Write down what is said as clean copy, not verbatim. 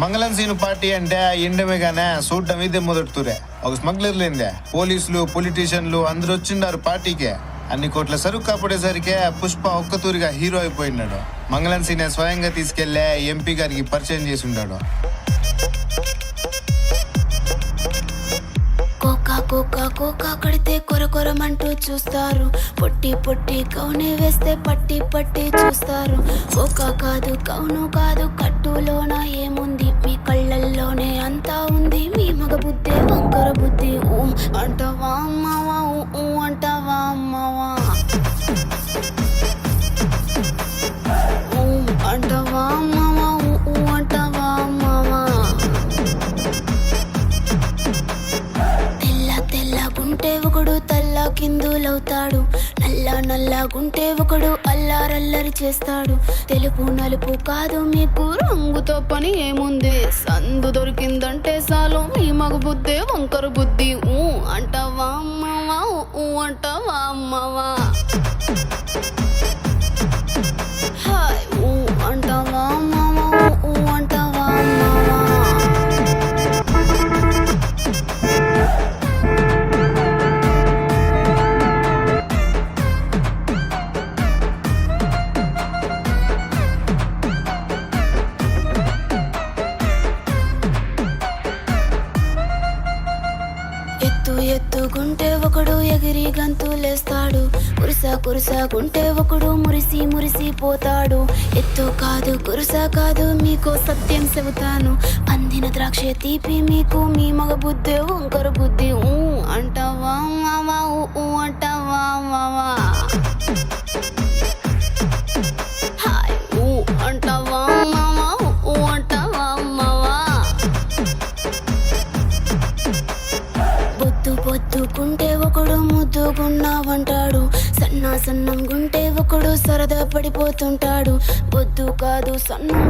మంగళం scene party అంటే ఎండమేగానే చూడటం ఇదే మొదటితూరే. ఒక స్మగ్లర్లేందే పోలీసులు పొలిటీషియన్లు అందరూ వచ్చిండారు పార్టీకే. అన్ని కోట్ల సరుకు కాపాడేసరికే పుష్ప ఒక్కతూరిగా హీరో అయిపోయినాడు. మంగళం సీనే స్వయంగా తీసుకెళ్లే ఎంపీ గారికి పరిచయం చేసి ఉన్నాడు. కోకా కోకా కడితే కొరకొరమంటూ చూస్తారు. పొట్టి పొట్టి కౌనే వేస్తే పట్టి పట్టి చూస్తారు. కోకా కాదు కౌను కాదు కట్టులోన ఏముంది, మీ కళ్ళల్లోనే అంతా ఉంది. మీ మగ బుద్ధి వంకర బుద్ధి. అంటవా అమ్మవా అంటవా అమ్మవా అంటవా అమ్మవా అంటవా అమ్మవా. తెల్లగుంటే ఒకడు తల్ల కిందులవుతాడు, నల్లగుంటే ఒకడు అల్లారల్లరి చేస్తాడు. తెలుపు నలుపు కాదు మీకు రంగుతో పని ఏముంది, సందు దొరికిందంటే చాలు మీ మగ బుద్ధి వంకర బుద్ధి. అంటవా అమ్మవా అంటవా అమ్మవా. హాయ్ అంటవా అమ్మవా అంటవా అమ్మవా. ఎత్తుగుంటే ఒకడు ఎగిరి గంతులేస్తాడు, కురుసాగుంటే ఒకడు మురిసి పోతాడు. ఎత్తు కాదు కురుసా కాదు మీకో సత్యం చెబుతాను, అందిన ద్రాక్ష తీపి మీకు మీ మగ బుద్ధి వంకర బుద్ధి. అంటవా మావా అంటవా మావా. హాయ్ అంటవా మావా అంటవా మావా. పొద్దుకుంటే ఒకడు ముద్దుగున్నావంటాడు, సన్నం గుంటే ఒకడు సరదా పడిపోతుంటాడు. పొద్దు కాదు సన్నం